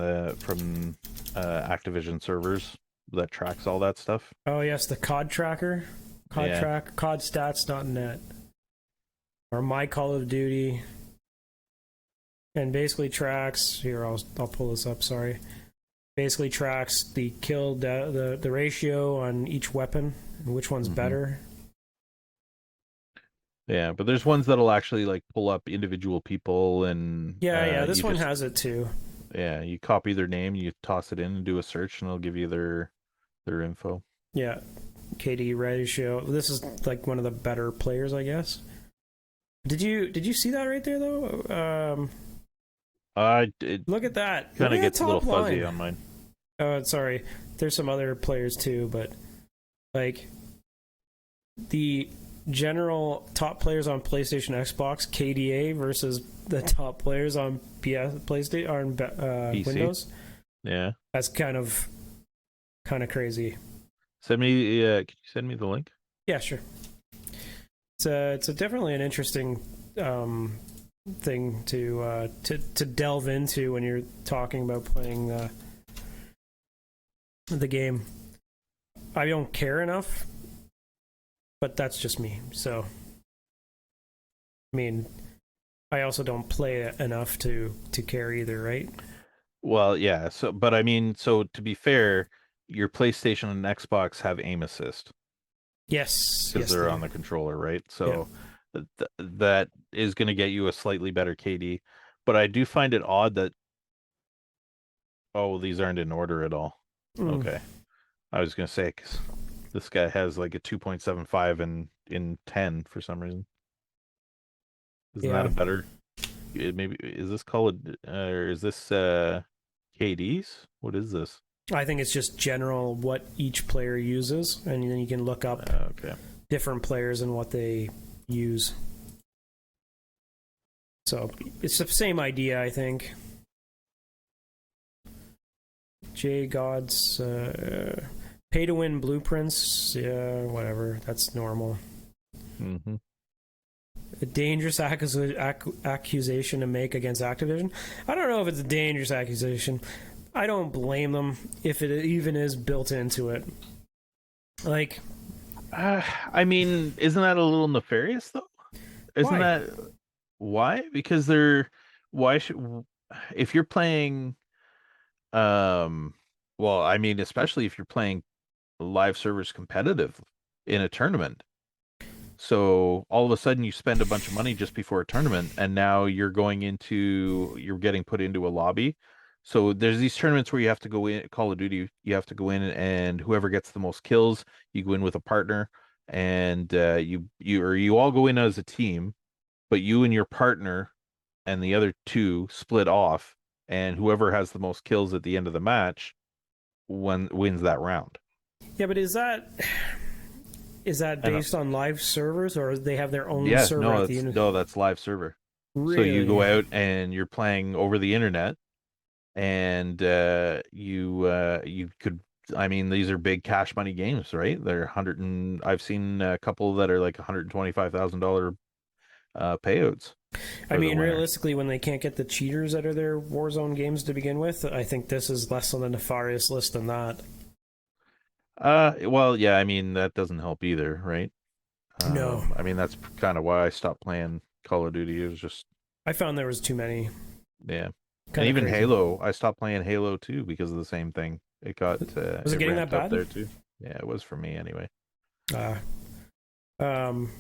Activision servers that tracks all that stuff. Oh yes, the COD tracker, COD Yeah. track, CODstats.net, or My Call of Duty, and basically tracks. Here, I'll pull this up. Sorry. Basically tracks the kill the ratio on each weapon and which one's hmm better. Yeah, but there's ones that'll actually like pull up individual people and Yeah. This you one just has it too. you copy their name, you toss it in and do a search and it'll give you their info. Yeah, KD ratio. This is like one of the better players, I guess. Did you see that right there though? It Look at that. Look kind of at that gets a little top fuzzy line. on mine. Oh, sorry. There's some other players too, but like the general top players on PlayStation, Xbox, KDA versus the top players on PlayStation on PC. Windows. Yeah. That's kind of crazy. Can you send me the link? Yeah, sure. It's definitely an interesting thing to delve into when you're talking about playing the game. I don't care enough, but that's just me. So, I mean, I also don't play it enough to care either, right? Well, yeah. So, but I mean, so to be fair, your PlayStation and Xbox have aim assist Yes, because yes, they're they on do. the controller, right? Yeah. So that is going to get you a slightly better KD. But I do find it odd that, oh, these aren't in order at all. Mm, Okay. I was going to say 'cause this guy has like a 2.75 in 10 for some reason. Isn't that yeah. a better maybe is this called or is this KDs? What is this? I think it's just general what each player uses, and then you can look up Okay. different players and what they use. So it's the same idea, I think. J God's pay to win blueprints. Yeah, whatever. That's normal. hmm A dangerous accusation to make against Activision. I don't know if it's a dangerous accusation. I don't blame them if it even is built into it. Like, I mean, isn't that a little nefarious though? Isn't why? that why? Because why should if you're playing um well, I mean, especially if you're playing live servers competitive in a tournament. So all of a sudden you spend a bunch of money just before a tournament, and now you're getting put into a lobby. So there's these tournaments where you have to go in, Call of Duty, you have to go in, and whoever gets the most kills, you go in with a partner, and you all go in as a team, but you and your partner and the other two split off, and whoever has the most kills at the end of the match wins that round. Yeah, but is that And based on live servers, or they have their own yeah, server no, at the that's end? no, that's live server. So you go Really? out and you're playing over the internet, and you could. I mean, these are big cash money games, right? They're hundred and I've seen a couple that are like $125,000 payouts I for the mean, winner. realistically, when they can't get the cheaters out of their Warzone games to begin with, I think this is less on the nefarious list than that. Well, yeah, I mean that doesn't help either, right? No, I mean that's kind of why I stopped playing Call of Duty. It was just I found there was too many. yeah, and Kind of even crazy. Halo. I stopped playing Halo too because of the same thing. Was it It getting that ramped up bad? there too. Yeah, it was for me anyway. Uh, um,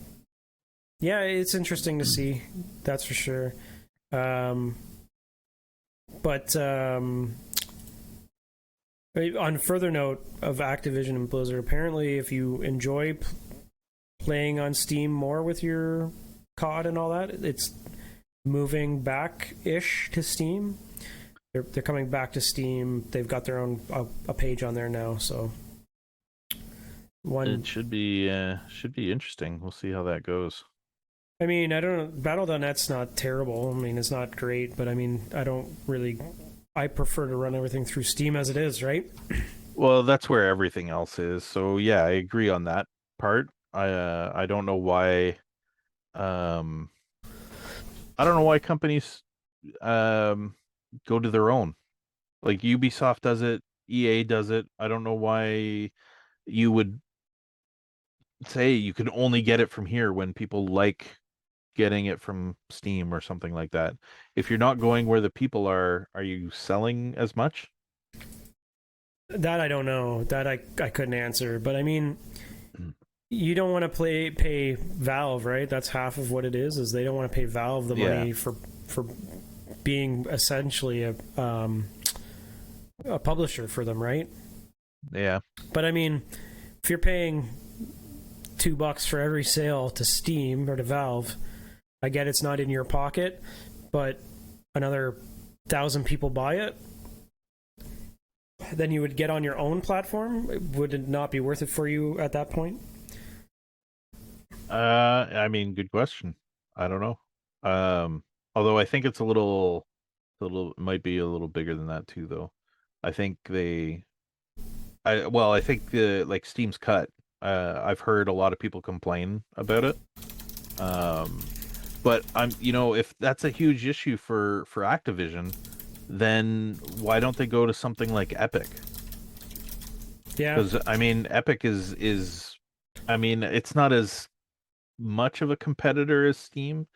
yeah, it's interesting to see. That's for sure. Um, but on further note of Activision and Blizzard, apparently, if you enjoy playing on Steam more with your COD and all that, it's moving back ish to Steam. They're coming back to Steam. They've got their own a page on there now. So one, It should be interesting. We'll see how that goes. I mean, I don't know. Battle.net's not terrible. I mean, it's not great, but I mean, I don't really. I prefer to run everything through Steam as it is, right? Well, that's where everything else is. So yeah, I agree on that part. I don't know why um I don't know why companies um go to their own. Like Ubisoft does it, EA does it. I don't know why you would say you can only get it from here when people like getting it from Steam or something like that. If you're not going where the people are you selling as much? That I don't know. That I couldn't answer. But I mean, you don't want to pay Valve, right? That's half of what it is they don't want to pay Valve the Yeah, money for being essentially a publisher for them, right? yeah. But I mean, if you're paying $2 for every sale to Steam or to Valve, I get it's not in your pocket, but another 1,000 people buy it, then you would get on your own platform. Would it not be worth it for you at that point? I mean, good question. I don't know. Although I think it's it might be a little bigger than that too, though. I think I think the like Steam's cut. I've heard a lot of people complain about it. Um, but if that's a huge issue for Activision, then why don't they go to something like Epic? Yeah, Because I mean, Epic I mean, it's not as much of a competitor as Steam,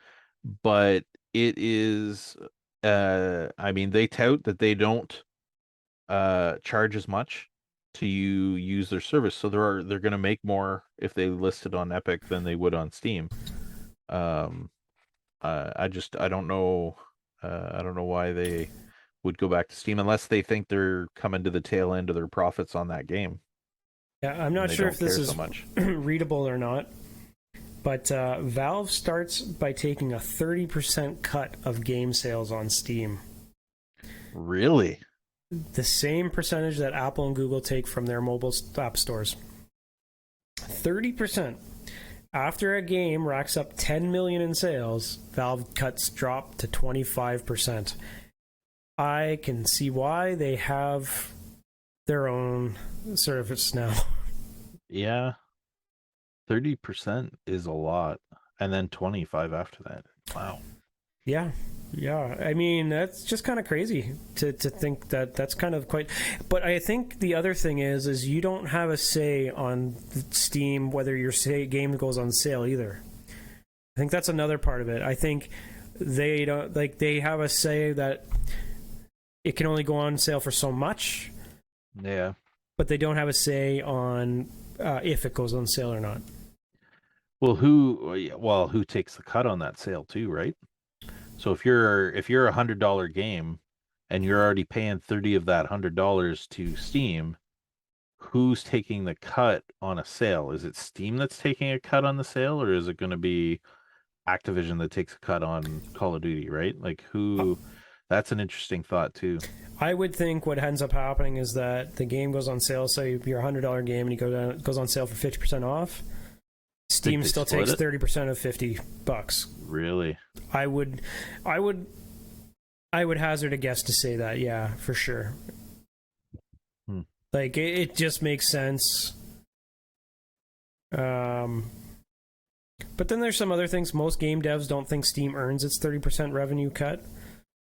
but it is I mean they tout that they don't charge as much to use their service. So they're gonna make more if they list it on Epic than they would on Steam. Um I don't know why they would go back to Steam unless they think they're coming to the tail end of their profits on that game yeah. I'm and not they sure if don't this care so is much. readable or not, but Valve starts by taking a 30% cut of game sales on Steam. Really? The same percentage that Apple and Google take from their mobile app stores. 30%. After a game racks up 10 million in sales, Valve cuts drop to 25%. I can see why they have their own service now. Yeah. 30% is a lot. And then 25 after that. Wow. Yeah. Yeah, I mean that's just kind of crazy to think that that's kind of quite. But I think the other thing is you don't have a say on Steam whether your game goes on sale either. I think that's another part of it. I think they don't like they have a say that it can only go on sale for so much, Yeah. but they don't have a say on if it goes on sale or not. Who takes the cut on that sale too, right? So if you're $100 game and you're already paying 30 of that $100 to Steam, who's taking the cut on a sale? Is it Steam that's taking a cut on the sale, or is it going to be Activision that takes a cut on Call of Duty, right? Like Uh, who? That's an interesting thought too. I would think what ends up happening is that the game goes on sale. Say your $100 game and goes on sale for 50% off. Think Steam they still split takes it? 30% of $50. Really? I would, I would, I would hazard a guess to say that. Yeah, for sure. Hmm. Like it just makes sense. Um, but then there's some other things. Most game devs don't think Steam earns its 30% revenue cut.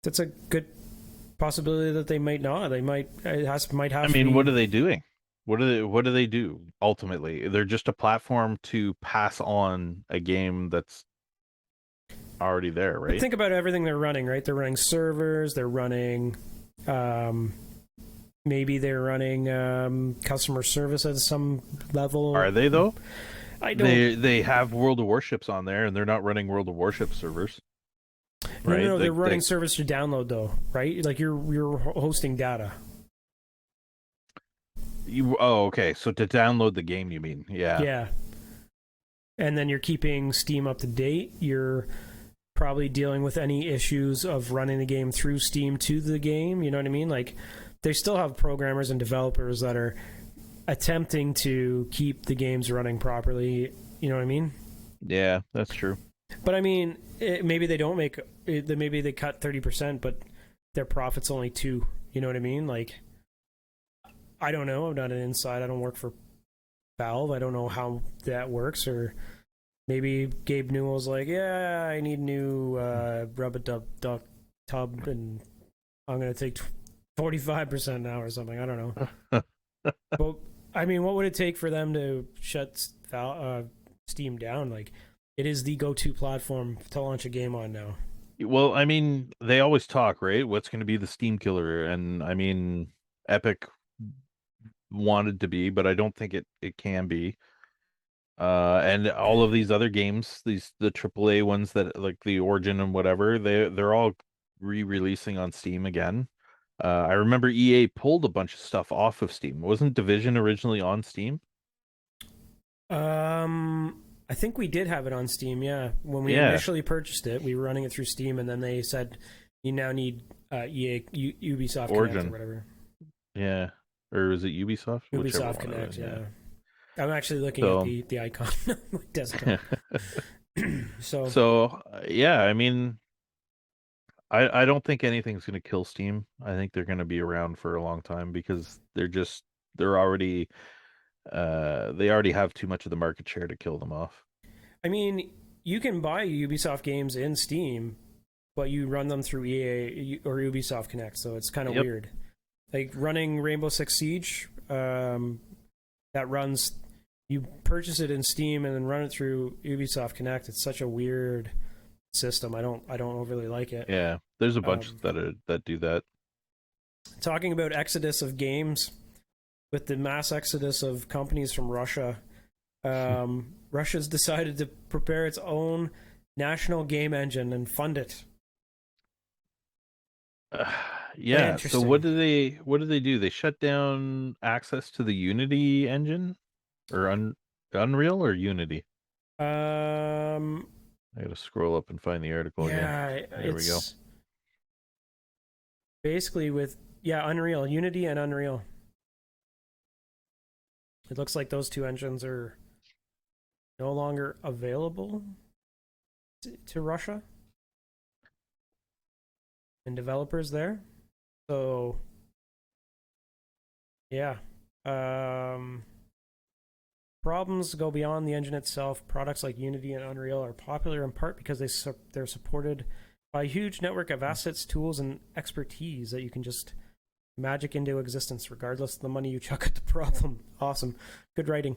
That's a good possibility that they might not. They might. Might I have to mean, be. what do they doing? What do they do ultimately? They're just a platform to pass on a game that's already there, But right? think about everything they're running. Right, they're running servers. They're running. Um, Maybe they're running customer service at some level. Are they though? I don't. They have World of Warships on there, and they're not running World of Warship servers, No, no, right? no. They're Like running service to download though, right? Like you're hosting data. oh, okay. So to download the game, you mean? Yeah. Yeah, and then you're keeping Steam up to date. You're probably dealing with any issues of running the game through Steam to the game. You know what I mean? Like they still have programmers and developers that are attempting to keep the games running properly. You know what I mean? Yeah, that's true. But I mean, maybe they don't make it. Maybe they cut 30%, but their profit's only 2. You know what I mean? Like I don't know. I'm not an inside. I don't work for Valve. I don't know how that works. Or maybe Gabe Newell's like, yeah, I need new rubber duck tub, and I'm gonna take 45% now or something. I don't know. But I mean, what would it take for them to shut Steam down? Like, it is the go-to platform to launch a game on now. Well, I mean, they always talk, right? What's going to be the Steam killer? And I mean, Epic wanted to be, but I don't think it can be. And all of these other games, the AAA ones that like the Origin and whatever, they're all re-releasing on Steam again. I remember EA pulled a bunch of stuff off of Steam. Wasn't Division originally on Steam? I think we did have it on Steam. Yeah, when we Yeah, initially purchased it, we were running it through Steam, and then they said you now need Ubisoft Connect or Origin. whatever. Yeah, or was it Ubisoft? Whichever Ubisoft one of Connect. them. Yeah, I'm actually looking at So, the icon on my desktop. So yeah, I mean, I don't think anything's going to kill Steam. I think they're going to be around for a long time because they're already they already have too much of the market share to kill them off. I mean, you can buy Ubisoft games in Steam, but you run them through EA or Ubisoft Connect, so it's kind of Yep. weird. Like running Rainbow Six Siege, that runs. You purchase it in Steam and then run it through Ubisoft Connect. It's such a weird system. I don't overly like it. Yeah, there's a bunch Um, that do that. Talking about exodus of games, with the mass exodus of companies from Russia, Russia's decided to prepare its own national game engine and fund it. Yeah, so Interesting. what do they do? They shut down access to the Unity engine or Unreal or Unity? Um, I gotta scroll up and find the article again. yeah, There we go. it's basically with Unreal, Unity and Unreal. It looks like those two engines are no longer available to Russia and developers there. So yeah, um, problems go beyond the engine itself. Products like Unity and Unreal are popular in part because they're supported by a huge network of assets, tools, and expertise that you can just magic into existence, regardless of the money you chuck at the problem. Awesome, good writing.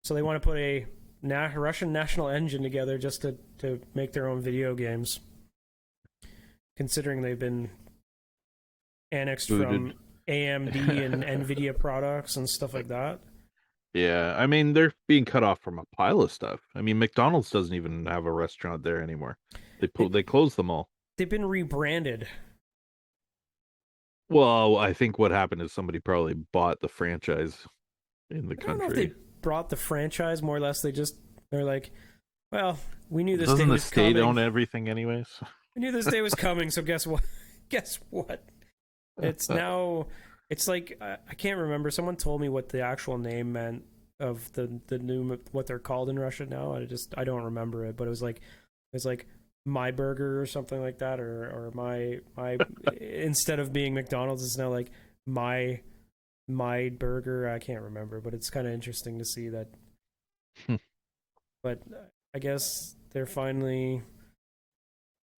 So they want to put a Russian national engine together just to make their own video games, considering they've been annexed Booted. from AMD and Nvidia products and stuff like that. Yeah, I mean they're being cut off from a pile of stuff. I mean McDonald's doesn't even have a restaurant there anymore. They, They closed them all. they've been rebranded. Well, I think what happened is somebody probably bought the franchise in the I don't know if country. they brought the franchise. More or less, they're like, well, we knew this day Doesn't the was state coming. own everything anyways? We knew this day was coming. So guess what? Guess what? It's now. It's like I can't remember. Someone told me what the actual name meant of the new what they're called in Russia now. I don't remember it, but it was like My Burger or something like that, or my instead of being McDonald's, it's now like my burger. I can't remember, but it's kind of interesting to see that. But I guess they're finally.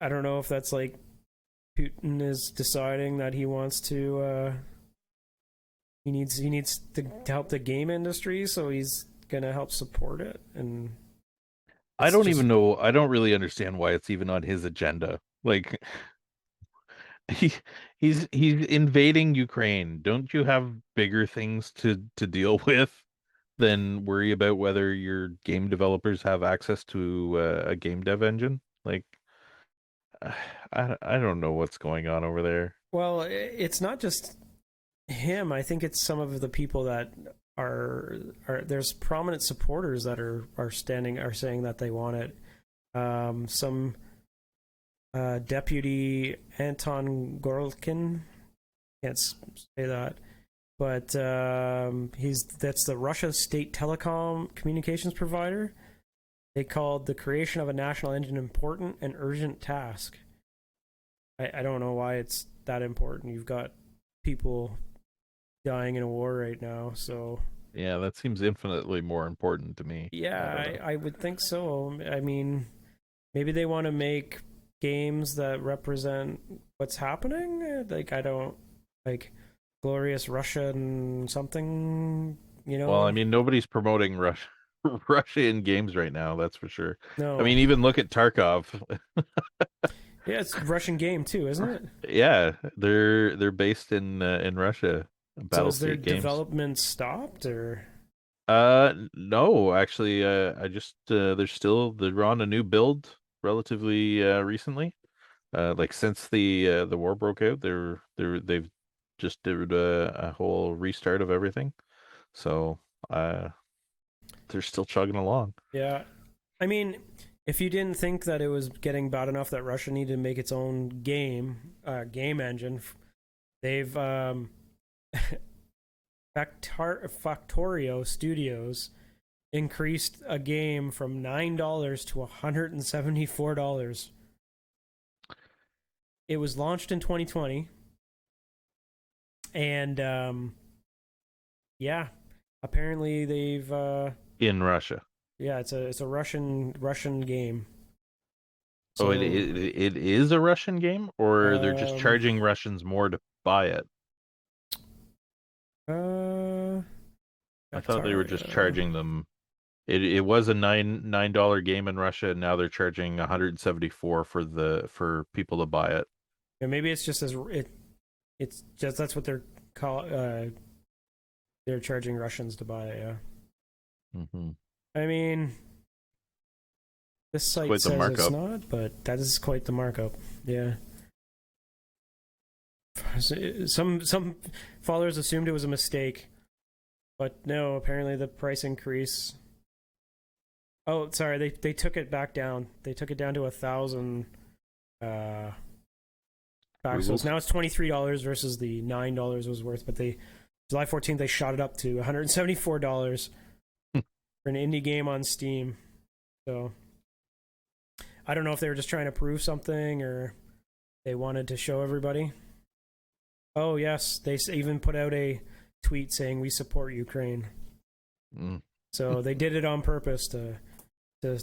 I don't know if that's like Putin is deciding that he wants to. He needs to help the game industry, so he's gonna help support it, and I it's don't just even know. I don't really understand why it's even on his agenda. Like he he's invading Ukraine. Don't you have bigger things to deal with than worry about whether your game developers have access to a game dev engine? Like I don't know what's going on over there. well, it's not just him. I think it's some of the people that are there's prominent supporters that are saying that they want it. Some Deputy Anton Gorlkin, can't say that, but he's that's the Russia state telecom communications provider. They called the creation of a national engine important and urgent task. I don't know why it's that important. You've got people dying in a war right now, so Yeah, that seems infinitely more important to me. I don't yeah, know. I would think so. I mean, maybe they want to make games that represent what's happening. Like I don't like glorious Russian something, you Well, I know? mean, nobody's promoting Russia in games right now, that's for sure. I No. mean, even look at Tarkov. Yeah, it's Russian game too, isn't it? Yeah, they're based in Russia, So is their Battlestate Games. development stopped or No, actually, I just they're on a new build relatively recently. Like since the war broke out, they've just did a whole restart of everything. So, uh, they're still chugging along. yeah. I mean, if you didn't think that it was getting bad enough that Russia needed to make its own game engine, they've Factorio Studios increased a game from $9 to $174. It was launched in 2020, and yeah, apparently they've In Russia. yeah, it's a Russian game. Oh, So it is a Russian game, or they're just um charging Russians more to buy it? uh I thought they were just Factorio. charging them. It was a $9 game in Russia, and now they're charging 174 for people to buy it. Yeah, maybe it's just as it's just that's what they're charging Russians to buy it, yeah. Hmm. I mean, this It's site quite the says it's markup. not, but that is quite the markup. Yeah. Some followers assumed it was a mistake, but no. Apparently, the price increase. Oh, sorry. They took it back down. They took it down to 1,000 uh, back. So Rubles. now it's $23 versus the $9 was worth. But July 14th they shot it up to $174 for an indie game on Steam. So I don't know if they were just trying to prove something or they wanted to show everybody. Oh yes, they even put out a tweet saying we support Ukraine. Mm. So they did it on purpose to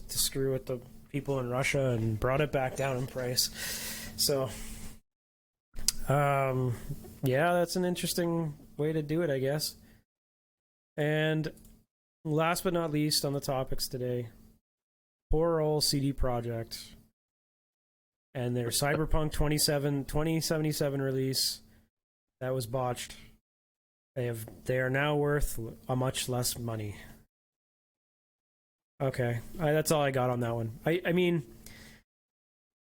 screw with the people in Russia and brought it back down in price. So, yeah, that's an interesting way to do it, I guess. And last but not least on the topics today, poor old CD Projekt and their Cyberpunk 2077 release that was botched. They are now worth a much less money. Okay, that's all I got on that one. I mean,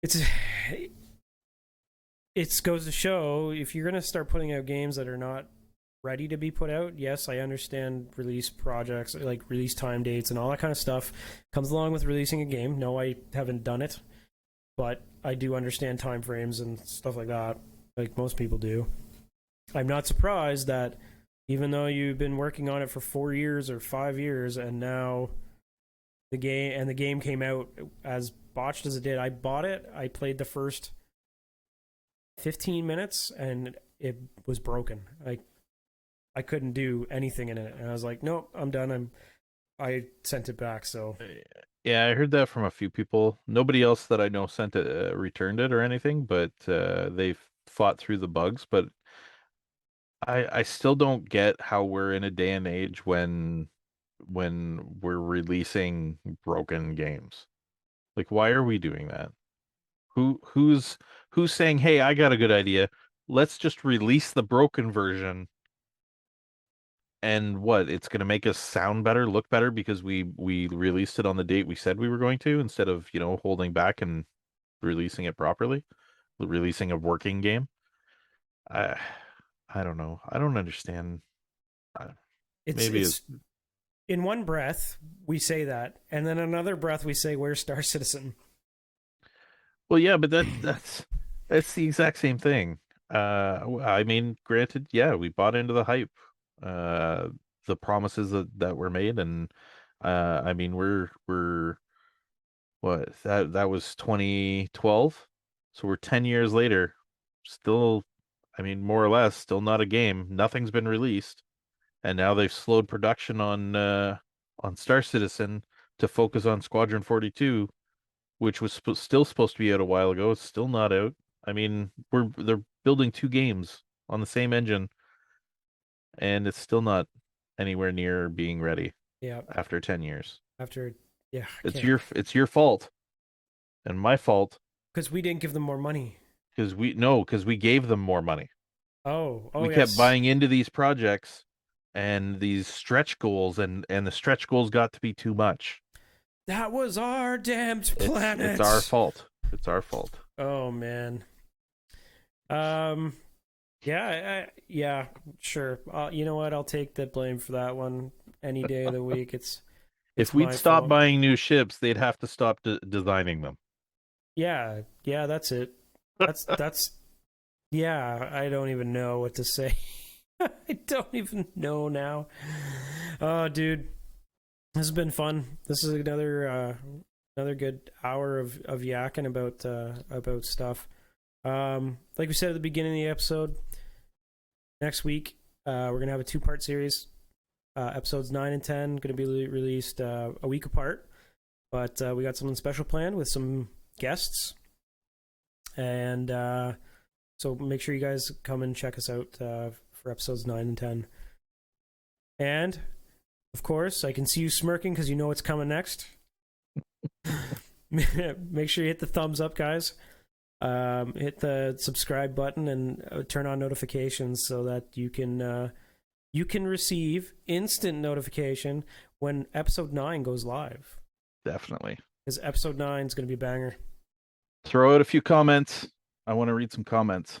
it's it goes to show if you're gonna start putting out games that are not ready to be put out. Yes, I understand release projects like release time dates and all that kind of stuff comes along with releasing a game. No, I haven't done it, but I do understand time frames and stuff like that, like most people do. I'm not surprised that even though you've been working on it for 4 years or 5 years, and now the game came out as botched as it did. I bought it. I played the first 15 minutes and it was broken. I couldn't do anything in it, and I was like, nope, I'm done. I sent it back. So Yeah, I heard that from a few people. Nobody else that I know sent it, returned it or anything, but they've fought through the bugs. But I still don't get how we're in a day and age when we're releasing broken games. Like, why are we doing that? Who's saying, "Hey, I got a good idea. Let's just release the broken version." And what? It's going to make us sound better, look better because we released it on the date we said we were going to instead of, holding back and releasing it properly, releasing a working game. I I don't know. I don't understand. I, maybe it's it's in one breath we say that, and then another breath we say, "Where's Star Citizen?" well, yeah, but that's the exact same thing. I mean, granted, yeah, we bought into the hype, uh, the promises that were made, and I mean, we're what that was 2012, so we're 10 years later, still, I mean, more or less, still not a game. Nothing's been released, and now they've slowed production on Star Citizen to focus on Squadron 42, which was still supposed to be out a while ago. It's still not out. I mean, they're building two games on the same engine, and it's still not anywhere near being ready Yeah, after 10 years. after yeah, I It's can't, your fault and my fault because we didn't give them more money. because we gave them more money. Oh We kept yes, buying into these projects and these stretch goals, and the stretch goals got to be too much. that was our damned It's our planet. fault. It's our fault. Oh man. Um. Yeah. Yeah. Sure. You know what? I'll take the blame for that one any day of the week. It's If we'd my stop fault. buying new ships, they'd have to stop designing them. Yeah. Yeah. That's it. That's. Yeah. I don't even know what to say. I don't even know now. Oh, dude, this has been fun. This is another good hour of yakking about stuff. Like we said at the beginning of the episode, next week we're gonna have a two-part series. Episodes 9 and 10 going to be released a week apart, but we got something special planned with some guests, and so make sure you guys come and check us out for episodes 9 and 10. And of course, I can see you smirking because you know what's coming next. Make sure you hit the thumbs up, guys. Hit the subscribe button and turn on notifications so that you can receive instant notification when episode 9 goes live. Definitely. Because episode 9 is going to be a banger. Throw out a few comments. I want to read some comments.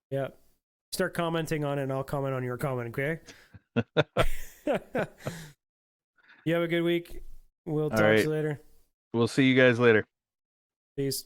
Yeah. Start commenting on it and I'll comment on your comment, okay? You have a good week. We'll All talk to right. you later. We'll see you guys later. Peace.